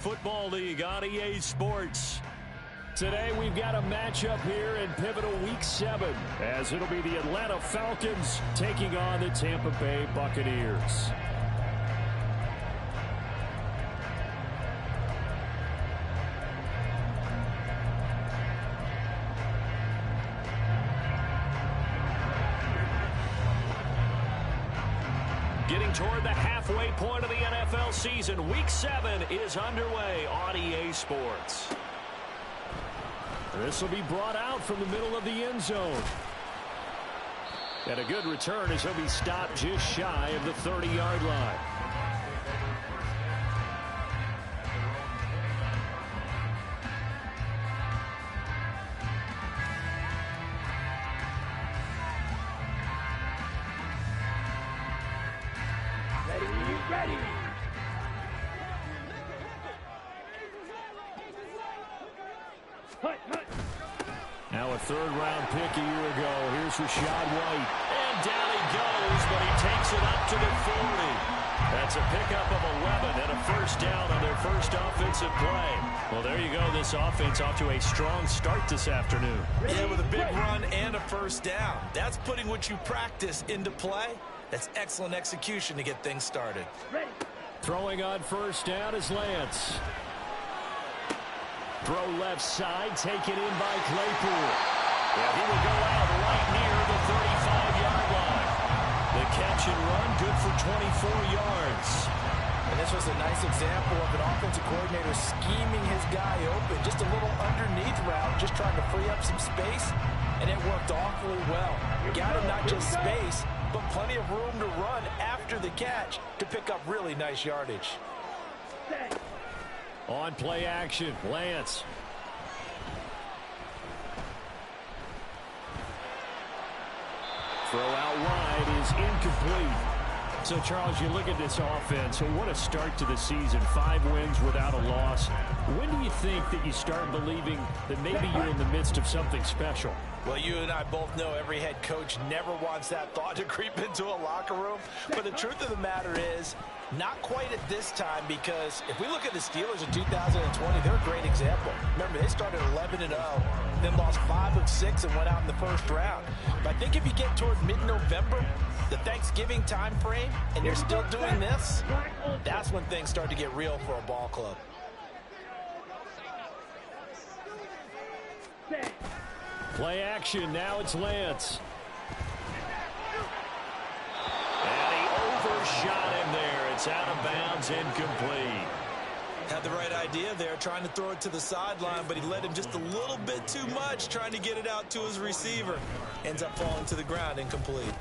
Football League on EA Sports. Today we've got a matchup here in pivotal Week 7, as it'll be the Atlanta Falcons taking on the Tampa Bay Buccaneers. Getting toward the halfway point of the NFL season, Week 7 is underway on EA Sports. This will be brought out from the middle of the end zone. And a good return as he'll be stopped just shy of the 30-yard line. Ready. Now a third-round pick a year ago. Here's Rashad White. And down he goes, but he takes it up to the 40. That's a pickup of 11 and a first down on their first offensive play. Well, there you go. This offense off to a strong start this afternoon. Yeah, with a big run and a first down. That's putting what you practice into play. That's excellent execution to get things started. Throwing on first down is Lance. Throw left side, taken in by Claypool. Yeah, he will go out right near the 35-yard line. The catch and run, good for 24 yards. And this was a nice example of an offensive coordinator scheming his guy open. Just a little underneath route, just trying to free up some space, and it worked awfully well. Got him not just space, but plenty of room to run after the catch to pick up really nice yardage. On play action, Lance. Throw out wide is incomplete. So, Charles, you look at this offense, so what a start to the season. 5 wins without a loss. When do you think that you start believing that maybe you're in the midst of something special? Well, you and I both know every head coach never wants that thought to creep into a locker room. But the truth of the matter is, not quite at this time, because if we look at the Steelers in 2020, they're a great example. Remember, they started 11-0, then lost 5 of 6 and went out in the first round. But I think if you get toward mid-November, the Thanksgiving time frame, and you're still doing this, that's when things start to get real for a ball club. Play action, now it's Lance. And he overshot him there. It's out of bounds, incomplete. Had the right idea there, trying to throw it to the sideline, but he led him just a little bit too much, trying to get it out to his receiver. Ends up falling to the ground, incomplete.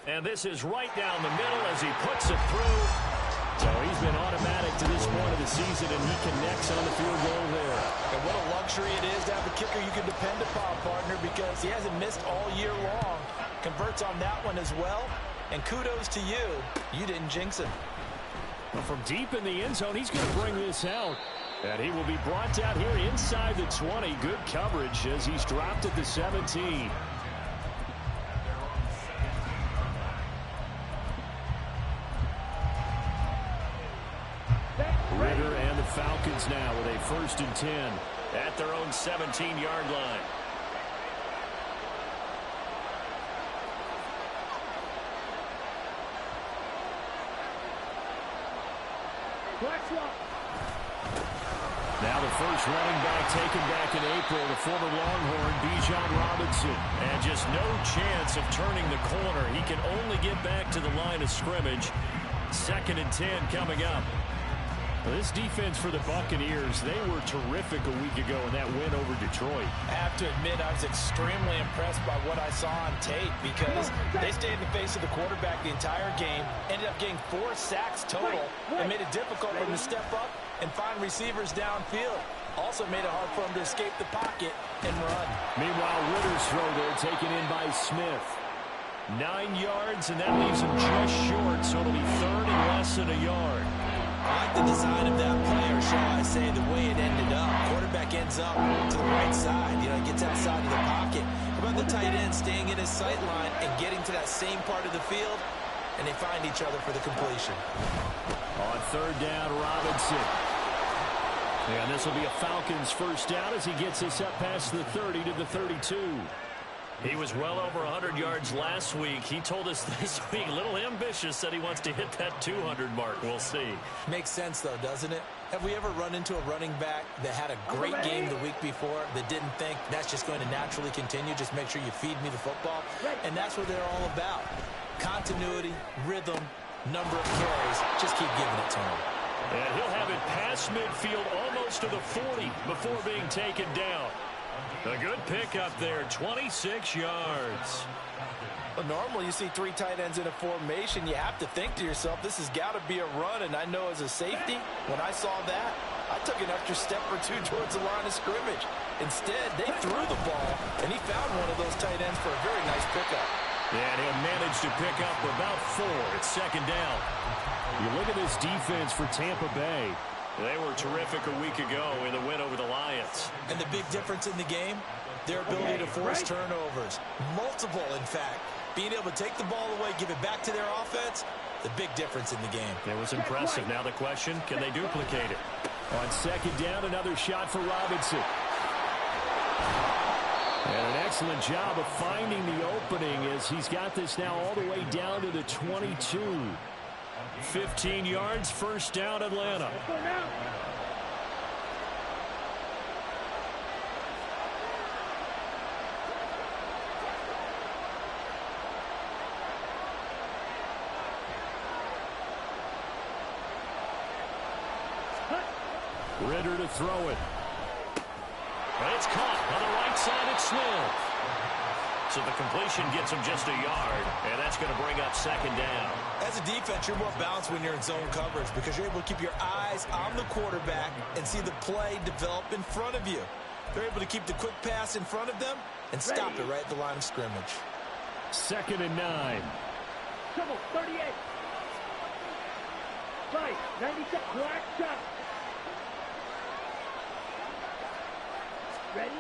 And this is right down the middle as he puts it through. So he's been automatic to this point of the season, and he connects on the field goal there. And what a luxury it is to have a kicker you can depend upon, partner, because he hasn't missed all year long. Converts on that one as well. And kudos to you. You didn't jinx him. Well, from deep in the end zone, he's going to bring this out. And he will be brought down here inside the 20. Good coverage as he's dropped at the 17. Ritter and the Falcons now with a 1st and 10 at their own 17-yard line. Now the first running back taken back in April, the former Longhorn, Bijan Robinson. And just no chance of turning the corner. He can only get back to the line of scrimmage. 2nd and 10 coming up. This defense for the Buccaneers, they were terrific a week ago in that win over Detroit. I have to admit, I was extremely impressed by what I saw on tape because they stayed in the face of the quarterback the entire game, ended up getting 4 sacks total, and made it difficult for him to step up and find receivers downfield. Also made it hard for him to escape the pocket and run. Meanwhile, Ritter's throw there taken in by Smith. 9 yards, and that leaves him just short, so it'll be 3rd and less than a yard. I like the design of that play, or shall I say the way it ended up. Quarterback ends up to the right side. You know, he gets outside of the pocket. How about the tight end staying in his sight line and getting to that same part of the field, and they find each other for the completion. On 3rd down, Robinson. And this will be a Falcons first down as he gets us up past the 30 to the 32. He was well over 100 yards last week. He told us this week, a little ambitious, said he wants to hit that 200 mark. We'll see. Makes sense, though, doesn't it? Have we ever run into a running back that had a great game the week before that didn't think that's just going to naturally continue? Just make sure you feed me the football. And that's what they're all about. Continuity, rhythm, number of carries. Just keep giving it to him. And he'll have it past midfield almost to the 40 before being taken down. A good pickup there, 26 yards. Well, normally you see three tight ends in a formation. You have to think to yourself, this has got to be a run. And I know as a safety, when I saw that, I took an extra step or two towards the line of scrimmage. Instead, they threw the ball, and he found one of those tight ends for a very nice pickup. And he'll manage to pick up about 4. It's second down. You look at this defense for Tampa Bay. They were terrific a week ago in the win over the Lions. And the big difference in the game, their ability to force turnovers. Multiple, in fact. Being able to take the ball away, give it back to their offense, the big difference in the game. It was impressive. Now the question, can they duplicate it? On second down, another shot for Robinson. And an excellent job of finding the opening as he's got this now all the way down to the 22. 15 yards, first down, Atlanta. Ritter to throw it. And it's caught on the right side. It's Smith. So the completion gets him just a yard, and that's going to bring up second down. As a defense, you're more balanced when you're in zone coverage because you're able to keep your eyes on the quarterback and see the play develop in front of you. They're able to keep the quick pass in front of them and stop it right at the line of scrimmage. Second and 9. Trouble, 38. Right, 96, black shot. Ready?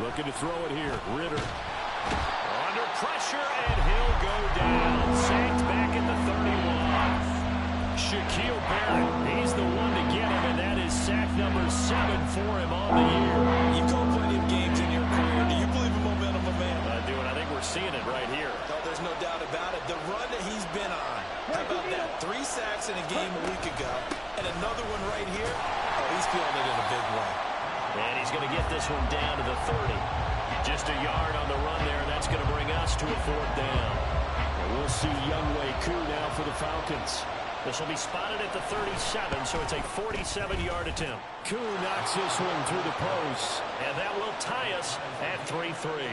Looking to throw it here. Ritter. Under pressure, and he'll go down. Sacked back at the 31. Shaquille Barrett, he's the one to get him, and that is sack number 7 for him on the year. You've called plenty of games in your career. Do you believe in momentum, my man? I do, and I think we're seeing it right here. Oh, there's no doubt about it. The run that he's been on. How about that? 3 sacks in a game a week ago, and another one right here. Oh, he's feeling it in a big way. And he's going to get this one down to the 30. Just a yard on the run there, and that's going to bring us to a 4th down. And we'll see Younghoe Koo now for the Falcons. This will be spotted at the 37, so it's a 47-yard attempt. Koo knocks this one through the post, and that will tie us at 3-3.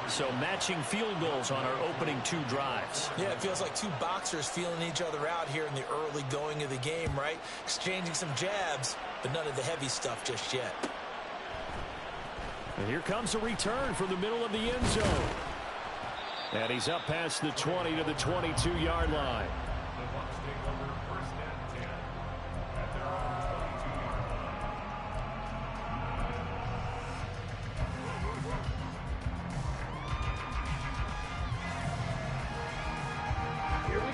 So matching field goals on our opening 2 drives. Yeah, it feels like 2 boxers feeling each other out here in the early going of the game, right? Exchanging some jabs, but none of the heavy stuff just yet. And here comes a return from the middle of the end zone. And he's up past the 20 to the 22-yard line.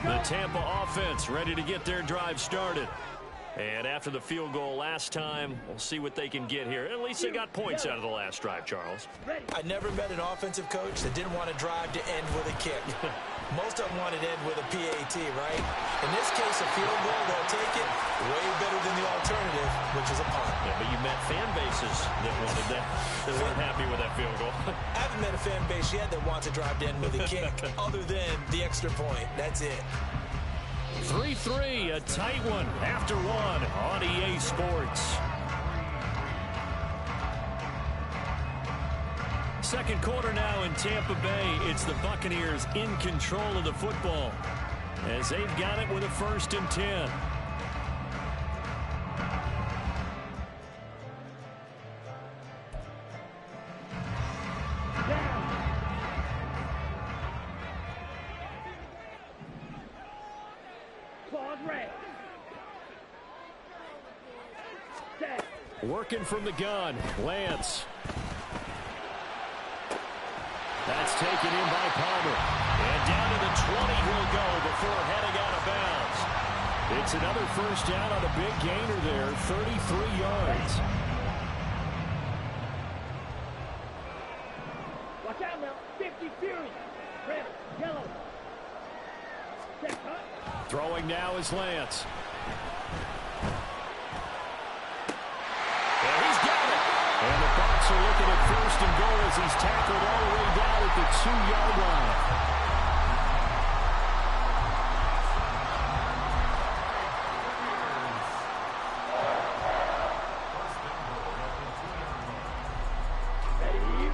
The Tampa offense ready to get their drive started. And after the field goal last time, we'll see what they can get here. At least they got points out of the last drive, Charles. I never met an offensive coach that didn't want to drive to end with a kick. Most of them wanted to end with a PAT, right? In this case, a field goal, they'll take it way better than the alternative, which is a punt. Yeah, but you met fan bases that wanted that. They weren't happy with that field goal. I haven't met a fan base yet that wants to drive to end with a kick, other than the extra point. That's it. 3-3, a tight one after 1 on EA Sports. Second quarter now in Tampa Bay. It's the Buccaneers in control of the football as they've got it with a 1st and 10. Working from the gun, Lance. That's taken in by Palmer. And down to the 20 he'll go before heading out of bounds. It's another first down on a big gainer there, 33 yards. Watch out now. 50 Fury. Red, yellow. Check, huh? Throwing now is Lance. And he's got it. And the Bucs are looking at first and goal as he's tackled all the way down at the 2-yard line.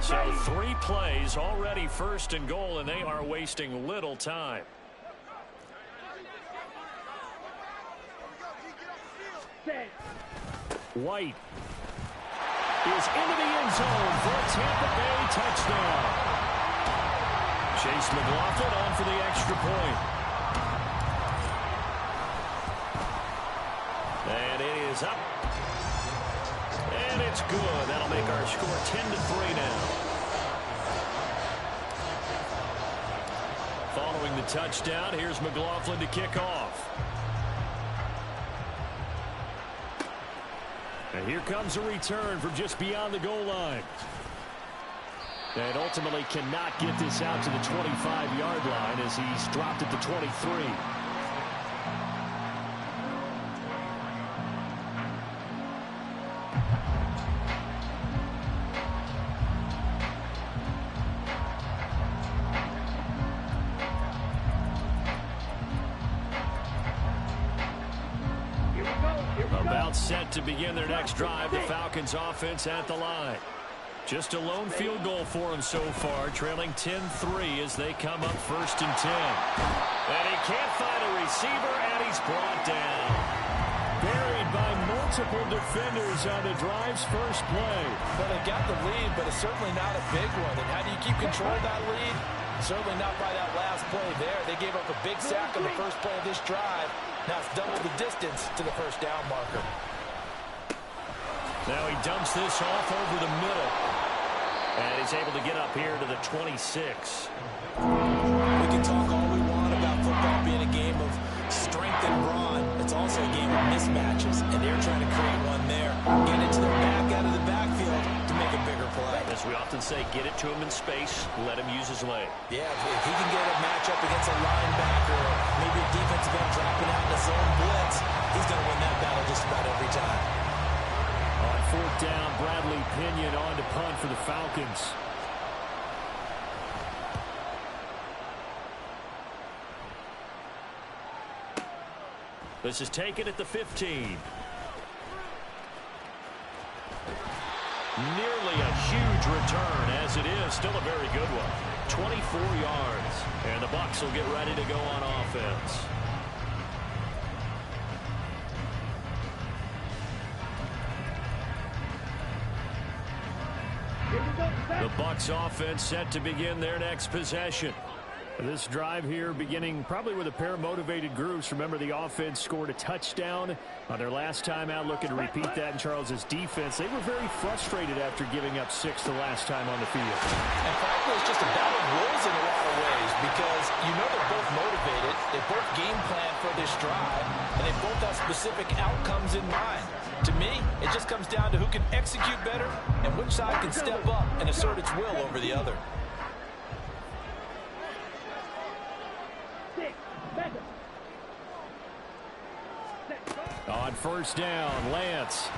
So 3 plays, already first and goal, and they are wasting little time. White is into the end zone for a Tampa Bay touchdown. Chase McLaughlin on for the extra point. And it is up. And it's good. That'll make our score 10-3 now. Following the touchdown, here's McLaughlin to kick off. And here comes a return from just beyond the goal line. And ultimately cannot get this out to the 25-yard line as he's dropped at the 23. Set to begin their next drive. The Falcons offense at the line. Just a lone field goal for them so far, trailing 10-3 as they come up first and 10. And he can't find a receiver, and he's brought down. Buried by multiple defenders on the drive's first play. Well, they got the lead, but it's certainly not a big one. And how do you keep control of that lead? Certainly not by that last play there. They gave up a big sack on the first play of this drive. Now it's double the distance to the first down marker. Now he dumps this off over the middle. And he's able to get up here to the 26. We can talk all we want about football being a game of strength and brawn. It's also a game of mismatches, and they're trying to create one there. Get it to the back out of the backfield to make a bigger play. As we often say, get it to him in space, let him use his leg. Yeah, if he can get a matchup against a linebacker or maybe a defensive end dropping out in a zone blitz, he's going to win that battle just about every time. On fourth down, Bradley Pinion on to punt for the Falcons. This is taken at the 15. Nearly a huge return, as it is still a very good one. 24 yards. And the Bucs will get ready to go on offense. The Bucs offense set to begin their next possession. This drive here beginning probably with a pair of motivated groups. Remember, the offense scored a touchdown on their last time out, looking to repeat that in Charles's defense. They were very frustrated after giving up 6 the last time on the field. And frankly, it's just a battle of wills in a lot of ways because you know they're both motivated. They both game plan for this drive, and they both have specific outcomes in mind. To me, it just comes down to who can execute better and which side can step up and assert its will over the other. On first down, Lance.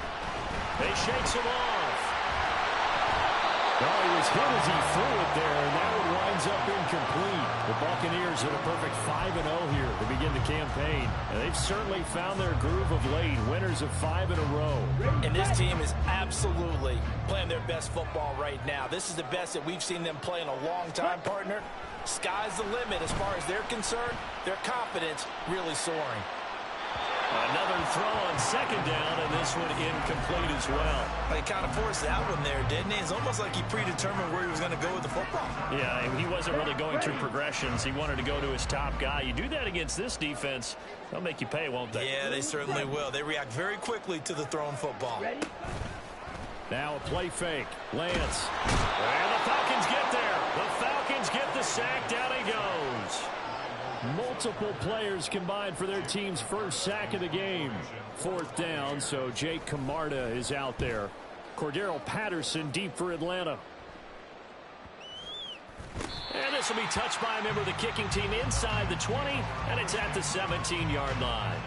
They shakes him off. Oh, he was hit as he threw it there, and that one winds up incomplete. The Buccaneers at a perfect 5-0 here to begin the campaign. And they've certainly found their groove of late, winners of 5 in a row. And this team is absolutely playing their best football right now. This is the best that we've seen them play in a long time, partner. Sky's the limit as far as they're concerned. Their confidence really soaring. Another throw on second down, and this one incomplete as well. He kind of forced that one there, didn't he? It's almost like he predetermined where he was going to go with the football. Yeah, he wasn't really going through progressions. He wanted to go to his top guy. You do that against this defense, they'll make you pay, won't they? Yeah, they certainly will. They react very quickly to the thrown football. Now a play fake. Lance. And the Falcons get there. The Falcons get the sack. Down he goes. Multiple players combined for their team's first sack of the game. 4th down, so Jake Camarda is out there. Cordero Patterson deep for Atlanta. And this will be touched by a member of the kicking team inside the 20, and it's at the 17-yard line.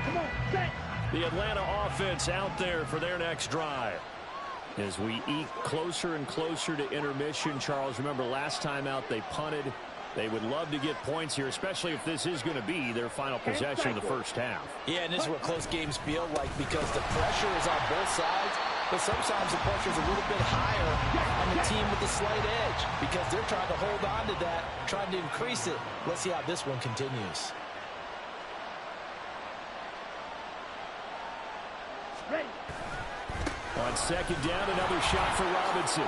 Come on, set. The Atlanta offense out there for their next drive. As we eke closer and closer to intermission, Charles, remember last time out they punted. They would love to get points here, especially if this is going to be their final possession of the first half. Yeah, and this is what close games feel like because the pressure is on both sides, but sometimes the pressure is a little bit higher on the team with the slight edge because they're trying to hold on to that, trying to increase it. Let's see how this one continues. Ready. On 2nd down, another shot for Robinson.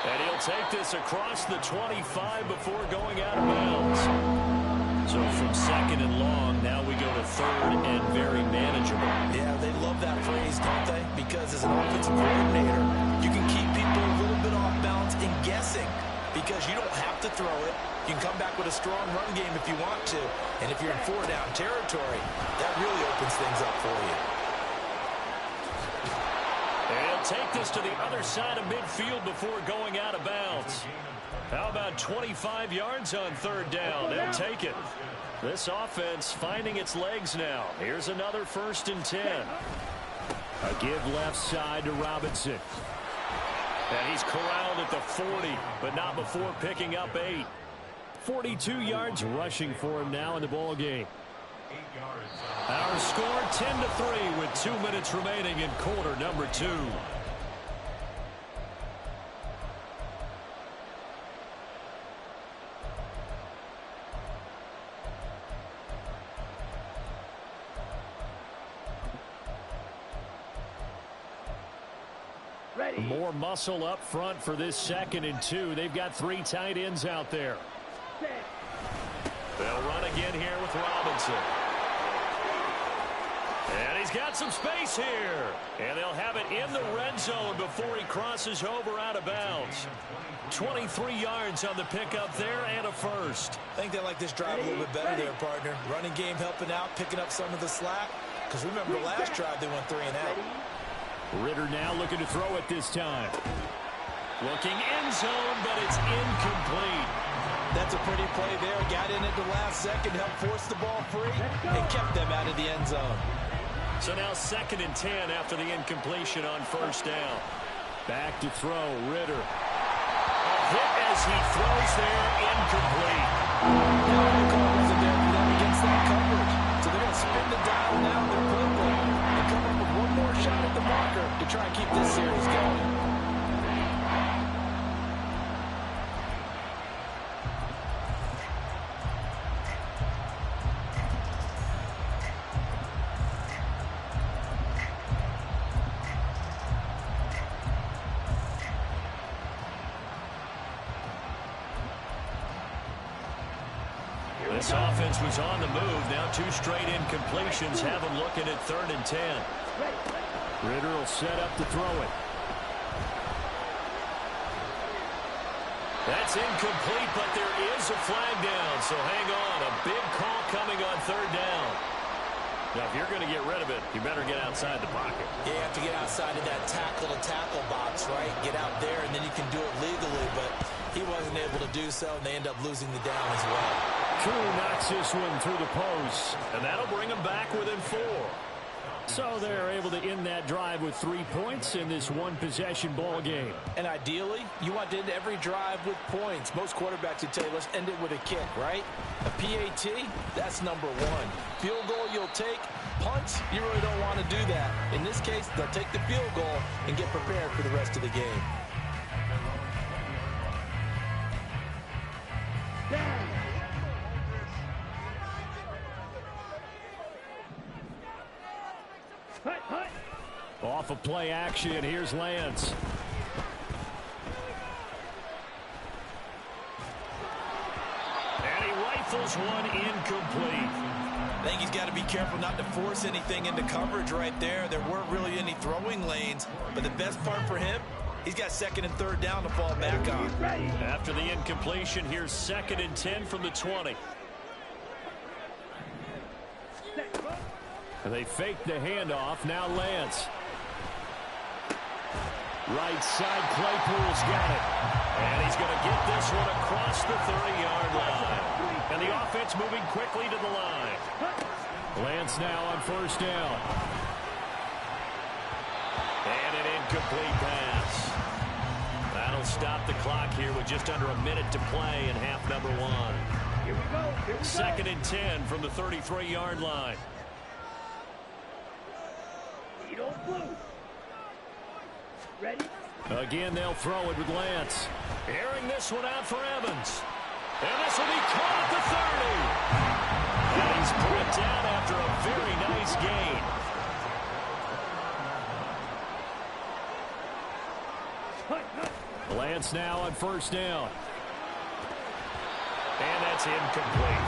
And he'll take this across the 25 before going out of bounds. So from 2nd and long, now we go to 3rd and very manageable. Yeah, they love that phrase, don't they? Because as an offensive coordinator, you can keep people a little bit off balance and guessing because you don't have to throw it. You can come back with a strong run game if you want to. And if you're in 4-down territory, that really opens things up for you. And he'll take this to the other side of midfield before going out of bounds. How about 25 yards on 3rd down? They'll take it. This offense finding its legs now. Here's another 1st and 10. A give left side to Robinson. And he's corralled at the 40, but not before picking up 8. 42 yards rushing for him now in the ball game. Our score 10-3 with 2 minutes remaining in quarter number 2. Ready. More muscle up front for this 2nd and 2. They've got 3 tight ends out there. Set. They'll run again here with Robinson. And he's got some space here. And they'll have it in the red zone before he crosses over out of bounds. 23 yards on the pickup there and a 1st. I think they like this drive a little bit better there, partner. Running game helping out, picking up some of the slack. Because remember, the last drive they went 3 and out. Ritter now looking to throw it this time. Looking end zone, but it's incomplete. That's a pretty play there. Got in at the last second, helped force the ball free, and kept them out of the end zone. So now 2nd and 10 after the incompletion on 1st down. Back to throw, Ritter. A hit as he throws there, incomplete. Now the call wasn't there for them against that coverage. So they're going to spin the dial now in their playbook and come up with one more shot at the marker to try and keep this series going. This offense was on the move. Now 2 straight incompletions have them looking at 3rd and 10. Ritter will set up to throw it. That's incomplete, but there is a flag down, so hang on. A big call coming on 3rd down. Now, if you're going to get rid of it, you better get outside the pocket. Yeah, you have to get outside of that tackle-to-tackle box, right? Get out there, and then you can do it legally, but he wasn't able to do so, and they end up losing the down as well. Koo knocks this one through the post, and that'll bring him back within 4. So they're able to end that drive with 3 points in this one-possession ball game. And ideally, you want to end every drive with points. Most quarterbacks would tell you, let's end it with a kick, right? A PAT, that's number 1. Field goal you'll take. Punts, you really don't want to do that. In this case, they'll take the field goal and get prepared for the rest of the game. Down. Hut, hut. Off of play action, here's Lance. And he rifles one incomplete. I think he's got to be careful not to force anything into coverage right there. There weren't really any throwing lanes, but the best part for him, he's got second and third down to fall back on. After the incompletion, here's 2nd and 10 from the 20. They fake the handoff. Now Lance. Right side, Claypool's got it. And he's going to get this one across the 30-yard line. And the offense moving quickly to the line. Lance now on 1st down. And an incomplete pass. That'll stop the clock here with just under a minute to play in half number 1. Here we go. Here we go. 2nd and 10 from the 33-yard line. You don't blue. Ready? Again, they'll throw it with Lance. Airing this one out for Evans. And this will be caught at the 30. And he's brought down after a very nice gain. Lance now on 1st down. And that's incomplete.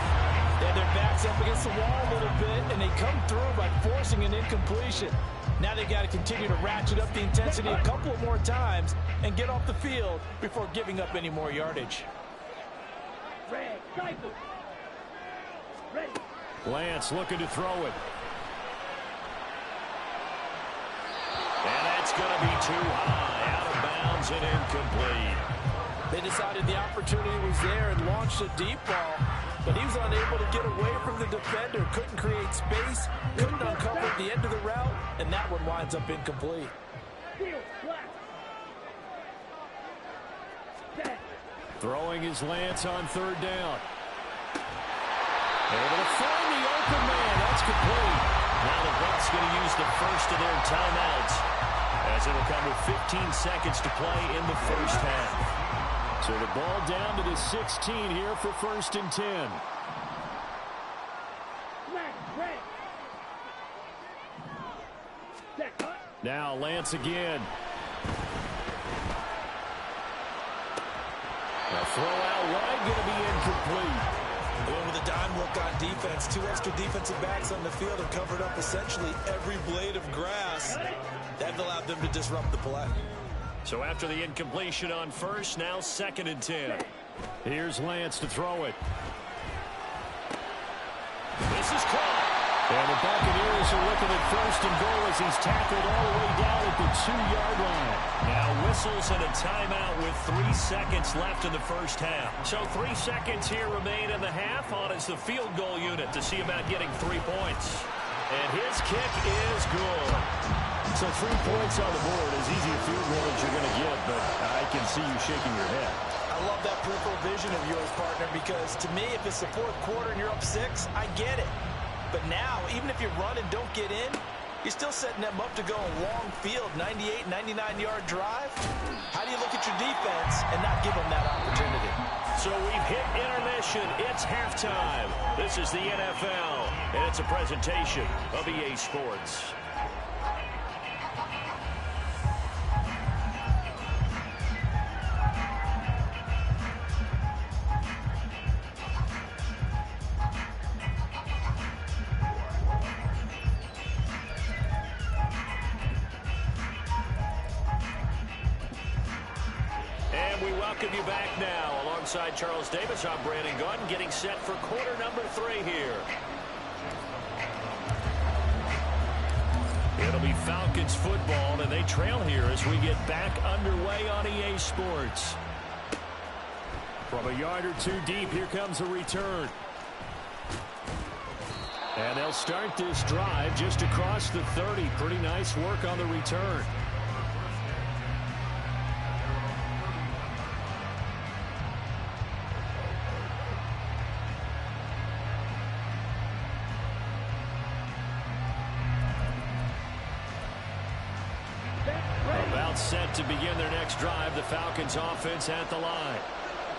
Yeah, their back's up against the wall a little bit, and they come through by forcing an incompletion. Now they've got to continue to ratchet up the intensity a couple of more times and get off the field before giving up any more yardage. Red, cycle. Ready. Lance looking to throw it. And that's going to be too high. Out of bounds and incomplete. They decided the opportunity was there and launched a deep ball, but he was unable to get away from the defender. Couldn't create space, couldn't uncover the end of the route, and that one winds up incomplete. Field, black. Set. Throwing his Lance on 3rd down. Able to find the open man. That's complete. Now the Bucs going to use the first of their timeouts, as it'll come with 15 seconds to play in the first half. So the ball down to the 16 here for 1st and 10. Black, red. Set, cut. Now Lance again. A throw out wide, going to be incomplete. Going with a dime look on defense. 2 extra defensive backs on the field have covered up essentially every blade of grass. That allowed them to disrupt the play. So after the incompletion on 1st, now 2nd and 10. Here's Lance to throw it. This is caught. And the Buccaneers are looking at 1st and goal as he's tackled all the way down at the 2-yard line. Now whistles and a timeout with 3 seconds left in the first half. So 3 seconds here remain in the half on as the field goal unit to see about getting 3 points. And his kick is good. So 3 points on the board, as easy a field goal as you're going to get, but I can see you shaking your head. I love that peripheral vision of yours, partner, because to me, if it's the 4th quarter and you're up 6, I get it. But now, even if you run and don't get in, you're still setting them up to go a long field, 98, 99-yard drive. How do you look at your defense and not give them that opportunity? So we've hit intermission. It's halftime. This is the NFL, and it's a presentation of EA Sports. Welcome you back now. Alongside Charles Davis, I'm Brandon Gaudin, getting set for quarter number 3 here. It'll be Falcons football, and they trail here as we get back underway on EA Sports. From a yard or 2 deep, here comes a return. And they'll start this drive just across the 30. Pretty nice work on the return. Set to begin their next drive, the Falcons offense at the line.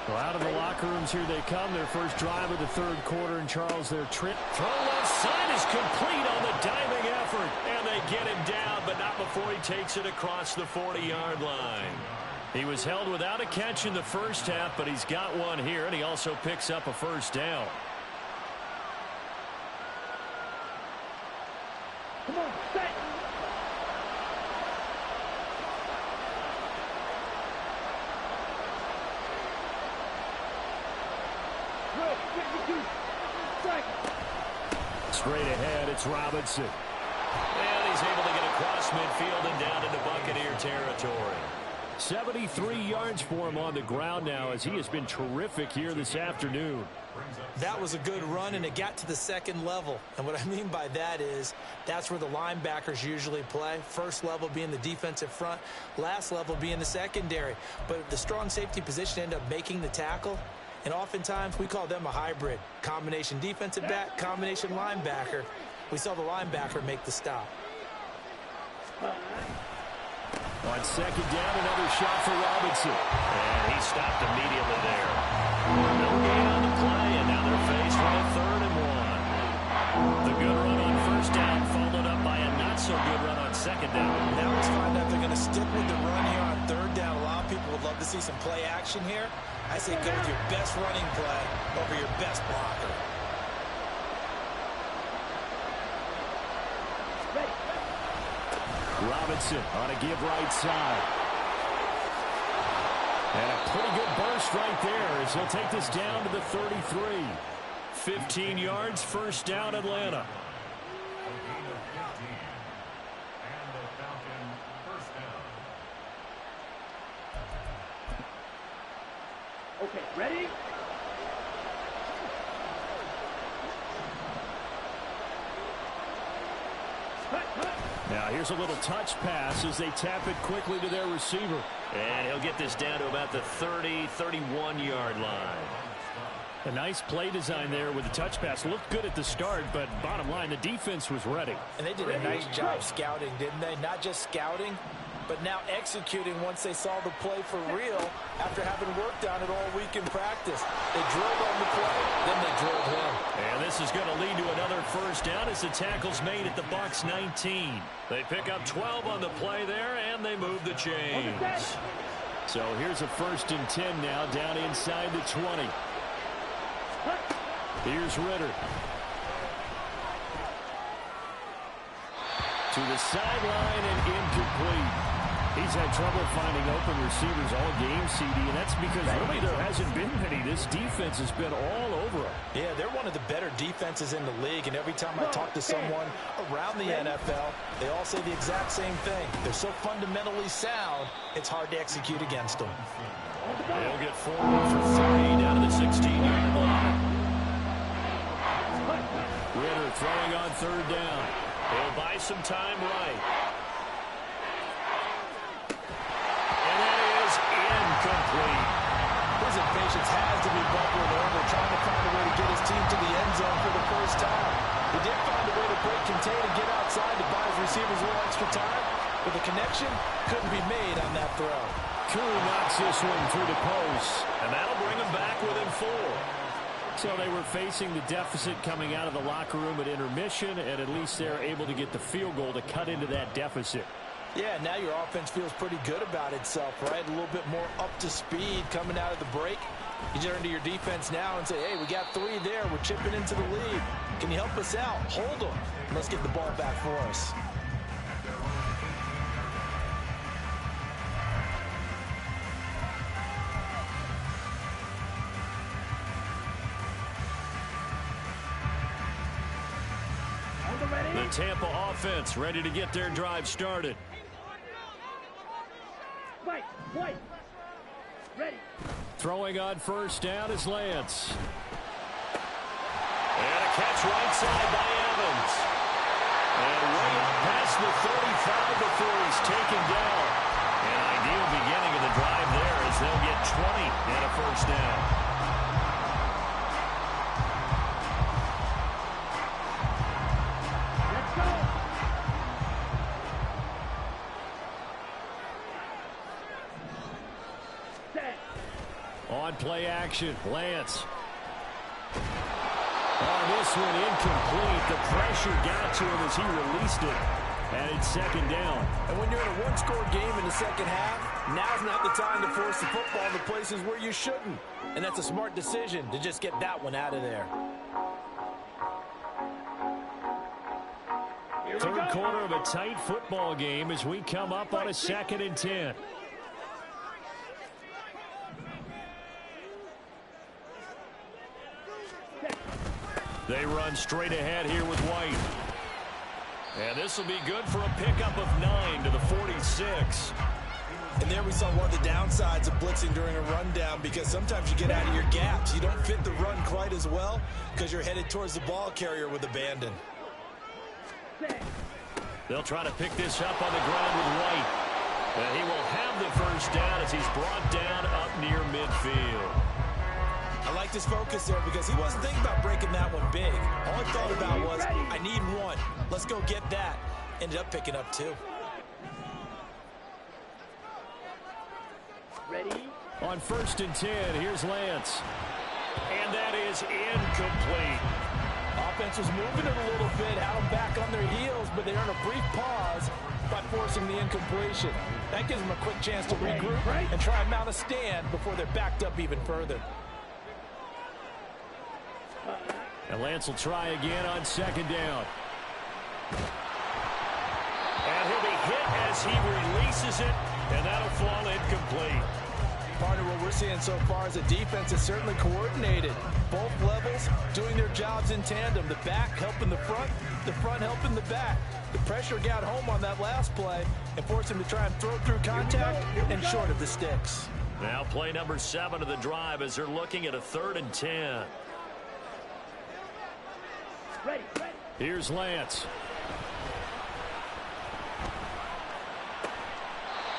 Well, out of the locker rooms here they come, their first drive of the 3rd quarter, and Charles, their trip. Throw left side is complete on the diving effort, and they get him down, but not before he takes it across the 40-yard line. He was held without a catch in the first half, but he's got one here, and he also picks up a 1st down. Come on, set. Good, 52. Strike. Straight ahead, it's Robinson. And he's able to get across midfield and down into Buccaneer territory. 73 yards for him on the ground now as he has been terrific here this afternoon. That was a good run, and it got to the second level. And what I mean by that is that's where the linebackers usually play. First level being the defensive front, last level being the secondary. But the strong safety position ended up making the tackle, and oftentimes we call them a hybrid. Combination defensive back, combination linebacker. We saw the linebacker make the stop. On second down, another shot for Robinson. And he stopped immediately there. No gain on the play, and now they're faced with a 3rd and 1. The good run on first down followed up by a not-so-good run on second down. Now let's find out if they're going to stick with the run here on 3rd down. A lot of people would love to see some play action here. I say go with your best running play over your best blocker. Robinson on a give right side. And a pretty good burst right there as he'll take this down to the 33. 15 yards, first down, Atlanta. Okay, ready? Now here's a little touch pass as they tap it quickly to their receiver. And he'll get this down to about the 30, 31-yard line. A nice play design there with the touch pass. Looked good at the start, but bottom line, the defense was ready. And they did a nice job scouting, didn't they? Not just scouting, but now executing once they saw the play for real after having worked on it all week in practice. They drilled on the play, then they drilled him. And this is going to lead to another first down as the tackle's made at the Bucs 19. They pick up 12 on the play there, and they move the chains. So here's a 1st and 10 now, down inside the 20. Here's Ritter. To the sideline and incomplete. He's had trouble finding open receivers all game, CD, and that's because really there hasn't been many. This defense has been all over them. Yeah, they're one of the better defenses in the league, and every time I talk to someone around the NFL, they all say the exact same thing. They're so fundamentally sound, it's hard to execute against them. They'll get forward for 3 down to the 16-yard line. Ritter throwing on 3rd down. He'll buy some time right. And that is incomplete. His impatience has to be bubbling over, trying to find a way to get his team to the end zone for the first time. He did find a way to break contain and get outside to buy his receivers a little extra time, but the connection couldn't be made on that throw. Koo knocks this one through the post, and that'll bring him back within 4. So they were facing the deficit coming out of the locker room at intermission, and at least they're able to get the field goal to cut into that deficit. Yeah, now your offense feels pretty good about itself, right? A little bit more up to speed coming out of the break. You turn to your defense now and say, hey, we got 3 there. We're chipping into the lead. Can you help us out? Hold them. Let's get the ball back for us. The Tampa offense ready to get their drive started. White. Ready. Throwing on first down is Lance. And a catch right side by Evans. And way up past the 35 before he's taken down. An ideal beginning of the drive there as they'll get 20 and a first down. On play action, Lance. On this one, incomplete. The pressure got to him as he released it. And it's 2nd down. And when you're in a one-score game in the second half, now's not the time to force the football to places where you shouldn't. And that's a smart decision to just get that one out of there. Here Third quarter of a tight football game as we come up on a 2nd and 10. They run straight ahead here with White. And this will be good for a pickup of 9 to the 46. And there we saw one of the downsides of blitzing during a rundown, because sometimes you get out of your gaps. You don't fit the run quite as well because you're headed towards the ball carrier with abandon. They'll try to pick this up on the ground with White. And he will have the first down as he's brought down up near midfield. I like this focus there because he wasn't thinking about breaking that one big. All he thought about was, I need one. Let's go get that. Ended up picking up 2. Ready? On 1st and 10, here's Lance. And that is incomplete. Offense was moving it a little bit, had them back on their heels, but they earned a brief pause by forcing the incompletion. That gives them a quick chance to regroup and try and mount a stand before they're backed up even further. And Lance will try again on 2nd down. And he'll be hit as he releases it, and that'll fall incomplete. Partner, what we're seeing so far is the defense is certainly coordinated. Both levels doing their jobs in tandem. The back helping the front helping the back. The pressure got home on that last play and forced him to try and throw through contact and short of the sticks. Now play number 7 of the drive as they're looking at a 3rd and 10. Ready. Here's Lance.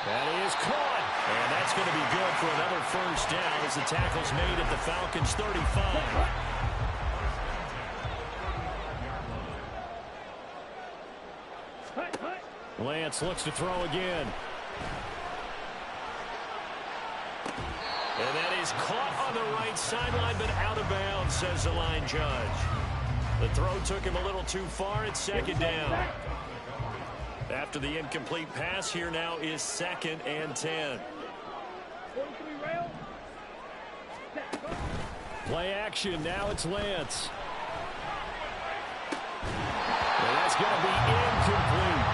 That is caught. And that's going to be good for another first down as the tackle's made at the Falcons' 35. Lance looks to throw again. And that is caught on the right sideline, but out of bounds, says the line judge. The throw took him a little too far at 2nd down. After the incomplete pass, here now is 2nd and 10. Play action. Now it's Lance. And that's going to be incomplete.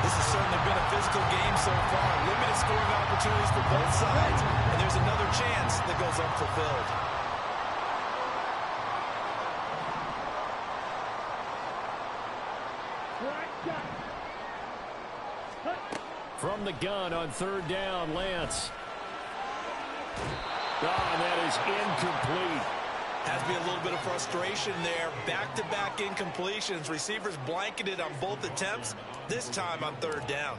This has certainly been a physical game so far. Limited scoring opportunities for both sides. And there's another chance that goes unfulfilled. From the gun on 3rd down, Lance. Oh, and that is incomplete. Has to be a little bit of frustration there. Back-to-back incompletions. Receivers blanketed on both attempts, this time on 3rd down.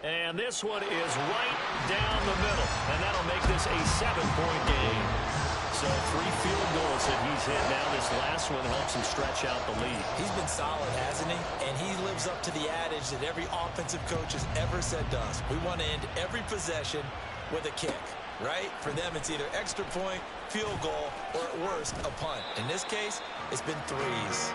And this one is right down the middle. And that'll make this a 7-point game. So 3 field goals that he's hit now. This last one helps him stretch out the lead. He's been solid, hasn't he? And he lives up to the adage that every offensive coach has ever said to us. We want to end every possession with a kick, right? For them, it's either extra point, field goal, or at worst, a punt. In this case, it's been 3s.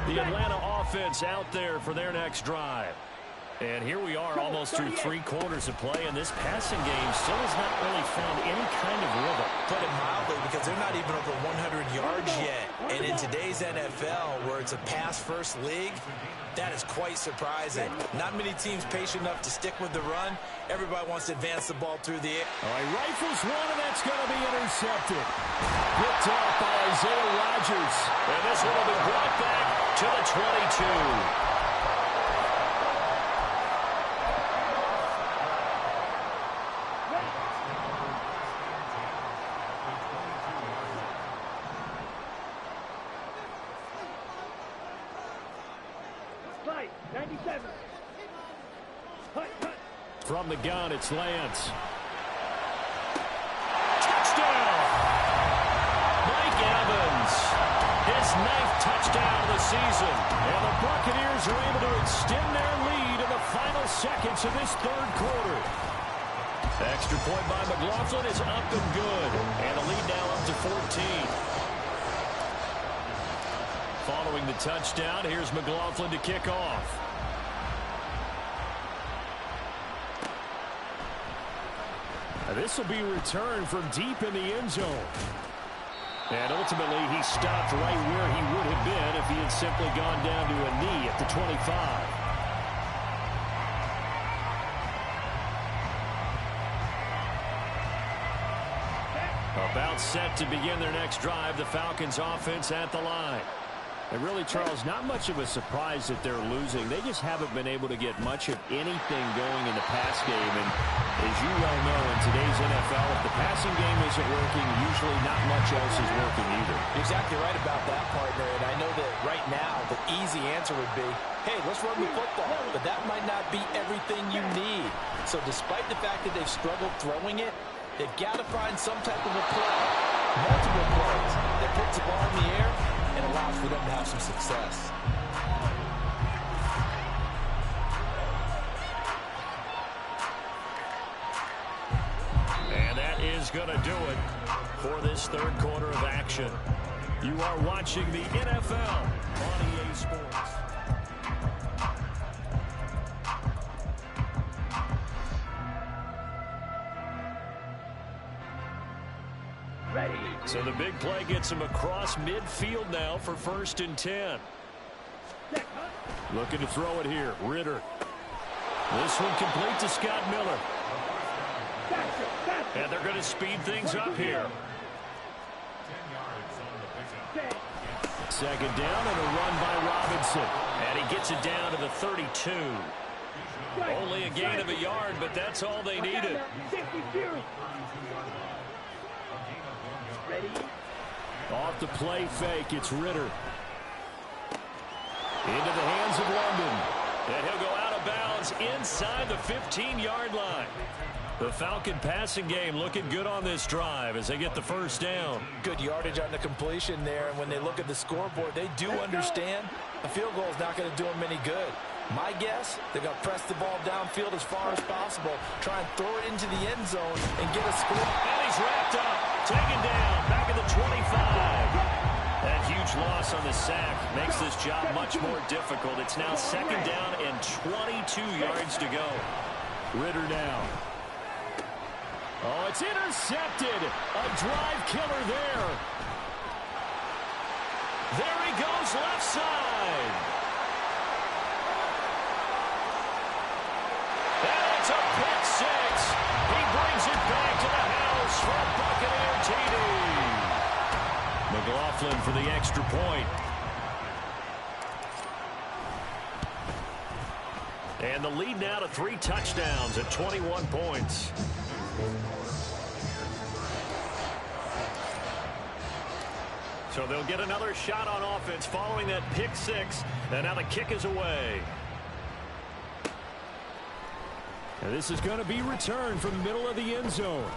The Atlanta offense out there for their next drive. And here we are almost through 3 quarters of play, and this passing game still has not really found any kind of rhythm. Put it mildly, because they're not even over 100 yards yet. And in today's NFL, where it's a pass-first league, that is quite surprising. Not many teams patient enough to stick with the run. Everybody wants to advance the ball through the air. All right, rifles one, and that's going to be intercepted. Picked off by Isaiah Rodgers. And this one will be brought back to the 22. From the gun, it's Lance. Touchdown! Mike Evans. His 9th touchdown of the season. And the Buccaneers are able to extend their lead in the final seconds of this third quarter. Extra point by McLaughlin is up and good. And the lead now up to 14. Following the touchdown, here's McLaughlin to kick off. This will be returned from deep in the end zone. And ultimately, he stopped right where he would have been if he had simply gone down to a knee at the 25. About set to begin their next drive, the Falcons offense at the line. And really, Charles, not much of a surprise that they're losing. They just haven't been able to get much of anything going in the pass game. And as you well know, in today's NFL, if the passing game isn't working, usually not much else is working either. You're exactly right about that, partner. And I know that right now the easy answer would be, hey, let's run the football. But that might not be everything you need. So despite the fact that they've struggled throwing it, they've got to find some type of a play, multiple plays that puts the ball in the air and allows for them to have some success. And that is going to do it for this third quarter of action. You are watching the NFL on EA Sports. Ready. So the big play gets him across midfield now for 1st and 10. Looking to throw it here. Ritter. This one complete to Scott Miller. And they're going to speed things up here. 2nd down and a run by Robinson. And he gets it down to the 32. Only a gain of a yard, but that's all they needed. Off the play fake, it's Ritter. Into the hands of London. And he'll go out of bounds inside the 15-yard line. The Falcon passing game looking good on this drive as they get the 1st down. Good yardage on the completion there, and when they look at the scoreboard, they do understand a field goal is not going to do them any good. My guess, they're going to press the ball downfield as far as possible, try and throw it into the end zone and get a score. And he's wrapped up, taken down, back at the 25. That huge loss on the sack makes this job much more difficult. It's now 2nd down and 22 yards to go. Ritter now. Oh, it's intercepted. A drive killer there. There he goes, left side. And it's a pick six. He brings it back to the house for a Buccaneer TD. McLaughlin for the extra point. And the lead now to 3 touchdowns at 21 points. So they'll get another shot on offense following that pick six. And now the kick is away. And this is going to be returned from the middle of the end zone.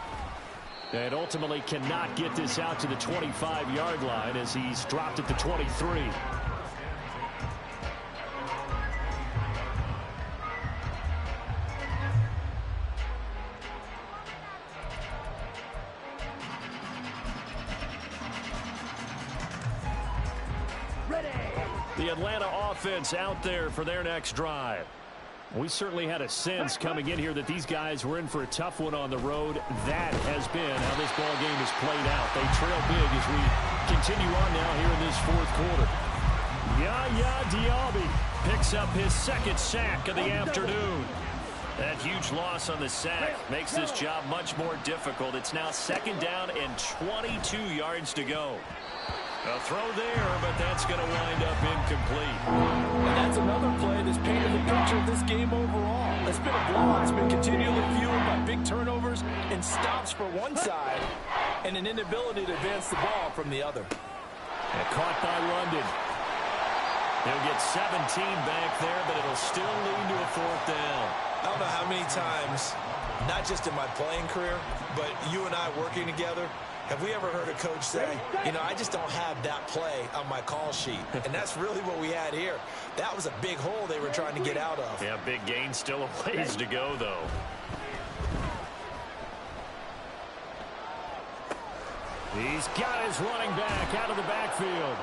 And ultimately cannot get this out to the 25-yard line as he's dropped at the 23. The Atlanta offense out there for their next drive. We certainly had a sense coming in here that these guys were in for a tough one on the road. That has been how this ball game is played out. They trail big as we continue on now here in this 4th quarter. Yaya Diaby picks up his 2nd sack of the afternoon. That huge loss on the sack makes this job much more difficult. It's now 2nd down and 22 yards to go. A throw there, but that's going to wind up incomplete. And that's another play that's painted the picture of this game overall. It's been a blowout. It's been continually fueled by big turnovers and stops for one side and an inability to advance the ball from the other. And caught by London. He'll get 17 back there, but it'll still lead to a 4th down. I don't know how many times, not just in my playing career, but you and I working together, Have we ever heard a coach say, you know, I just don't have that play on my call sheet? And that's really what we had here. That was a big hole they were trying to get out of. Yeah, big gain, still a ways to go, though. He's got his running back out of the backfield.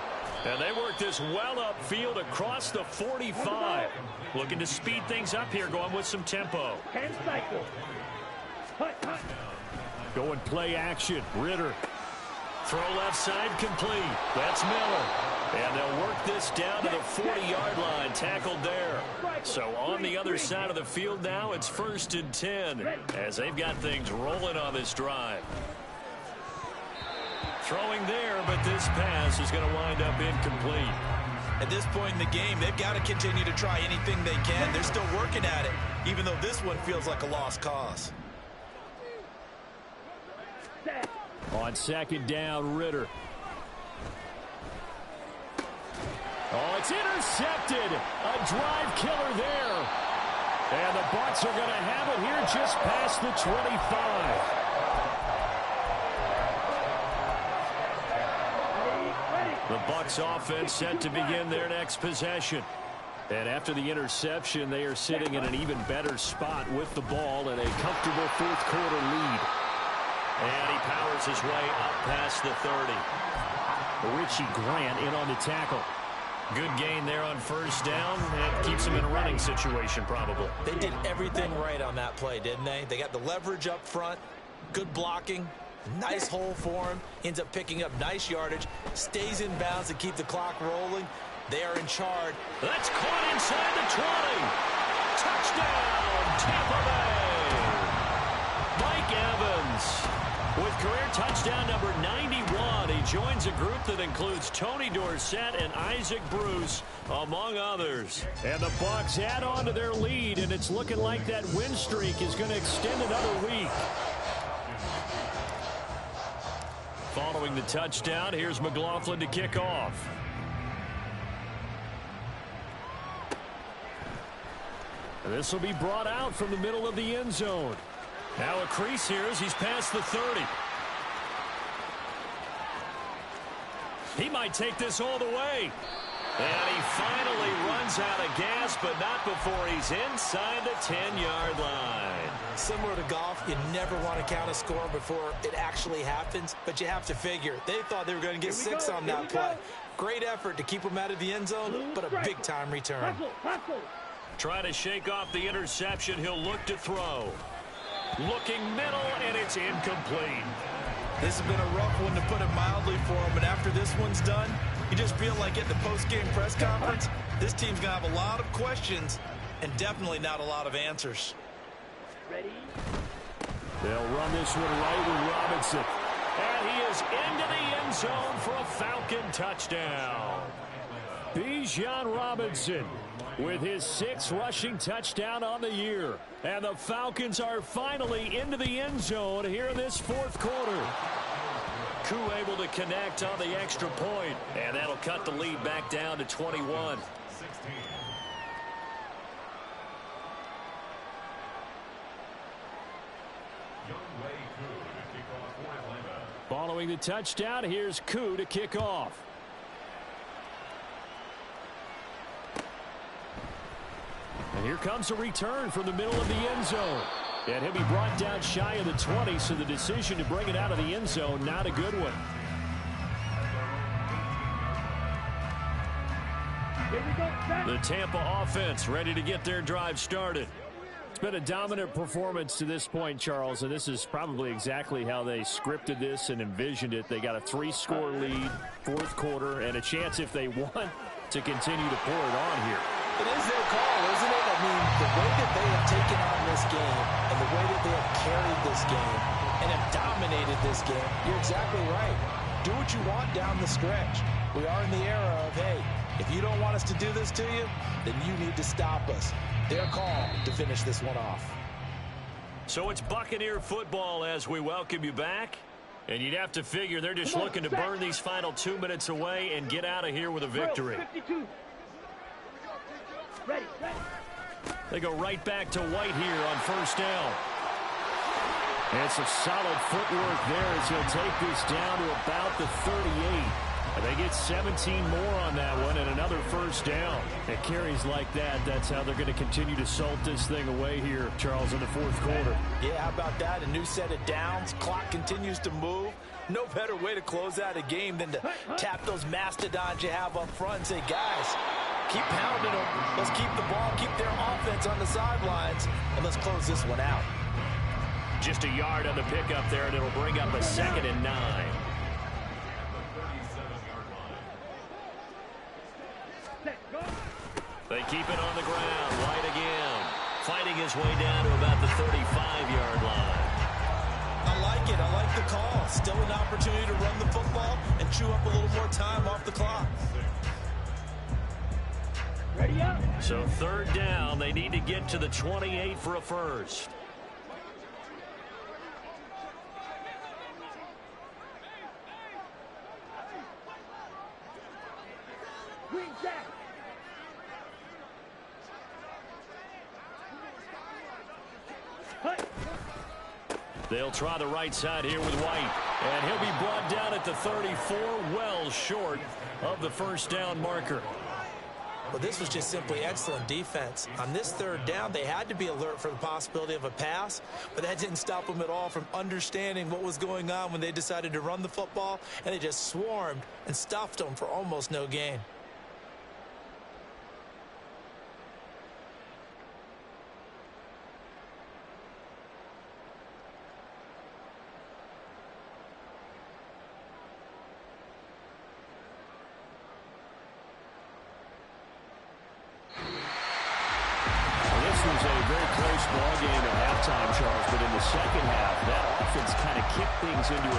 And they work this well upfield across the 45. Looking to speed things up here, going with some tempo. 10 cycles. Going play action. Ritter. Throw left side complete. That's Miller. And they'll work this down to the 40-yard line. Tackled there. So on the other side of the field now, it's 1st and 10 as they've got things rolling on this drive. Throwing there, but this pass is going to wind up incomplete. At this point in the game, they've got to continue to try anything they can. They're still working at it, even though this one feels like a lost cause. On 2nd down, Ritter. Oh, it's intercepted. A drive killer there. And the Bucs are going to have it here just past the 25. The Bucs offense set to begin their next possession. And after the interception, they are sitting in an even better spot with the ball and a comfortable 4th quarter lead. And he powers his way up past the 30. Richie Grant in on the tackle. Good gain there on 1st down. It keeps him in a running situation probably. They did everything right on that play, didn't they? They got the leverage up front, good blocking. Nice hole for him. Ends up picking up nice yardage. Stays in bounds to keep the clock rolling. They are in charge. That's caught inside the 20. Touchdown, Tampa Bay. Mike Evans with career touchdown number 91. He joins a group that includes Tony Dorsett and Isaac Bruce, among others. And the Bucs add on to their lead, and it's looking like that win streak is going to extend another week. Following the touchdown, here's McLaughlin to kick off. This will be brought out from the middle of the end zone. Now a crease here as he's past the 30. He might take this all the way. And he finally runs out of gas, but not before he's inside the 10-yard line. Similar to golf, you never want to count a score before it actually happens, but you have to figure. They thought they were going to get 6 on that play. Great effort to keep them out of the end zone, but a big-time return. Try to shake off the interception. He'll look to throw. Looking middle, and it's incomplete. This has been a rough one, to put it mildly, for him, but after this one's done, you just feel like at the post-game press conference, this team's going to have a lot of questions and definitely not a lot of answers. Ready? They'll run this one right with Robinson. And he is into the end zone for a Falcon touchdown. Bijan Robinson with his 6th rushing touchdown on the year. And the Falcons are finally into the end zone here in this 4th quarter. Koo able to connect on the extra point, and that'll cut the lead back down to 21. Following the touchdown, here's Koo to kick off. And here comes a return from the middle of the end zone. And he'll be brought down shy of the 20, so the decision to bring it out of the end zone, not a good one. Here we go. The Tampa offense ready to get their drive started. It's been a dominant performance to this point, Charles, and this is probably exactly how they scripted this and envisioned it. They got a 3-score lead, 4th quarter, and a chance, if they want, to continue to pour it on here. It is their call, isn't it? I mean, the way that they have taken on this game and the way that they have carried this game and have dominated this game, you're exactly right. Do what you want down the stretch. We are in the era of, hey, if you don't want us to do this to you, then you need to stop us. Their call to finish this one off. So it's Buccaneer football as we welcome you back. And you'd have to figure they're just looking to burn these final 2 minutes away and get out of here with a victory. 52. Ready. They go right back to White here on 1st down. And some solid footwork there as he'll take this down to about the 38. And they get 17 more on that one and another first down. At carries like that, that's how they're going to continue to salt this thing away here, Charles, in the fourth quarter. Yeah, how about that? A new set of downs. Clock continues to move. No better way to close out a game than to tap those mastodons you have up front and say, guys, keep pounding them. Let's keep the ball, keep their offense on the sidelines, and let's close this one out. Just a yard on the pickup there, and it'll bring up a 2nd and 9. They keep it on the ground. White again. Fighting his way down to about the 35-yard line. I like it. I like the call. Still an opportunity to run the football and chew up a little more time off the clock. Ready up. So 3rd down. They need to get to the 28 for a first. Green jack. They'll try the right side here with White. And he'll be brought down at the 34, well short of the first down marker. Well, this was just simply excellent defense. On this 3rd down, they had to be alert for the possibility of a pass, but that didn't stop them at all from understanding what was going on when they decided to run the football, and they just swarmed and stuffed them for almost no gain. This was a very close ball game at halftime, Charles, but in the second half, that offense kind of kicked things into a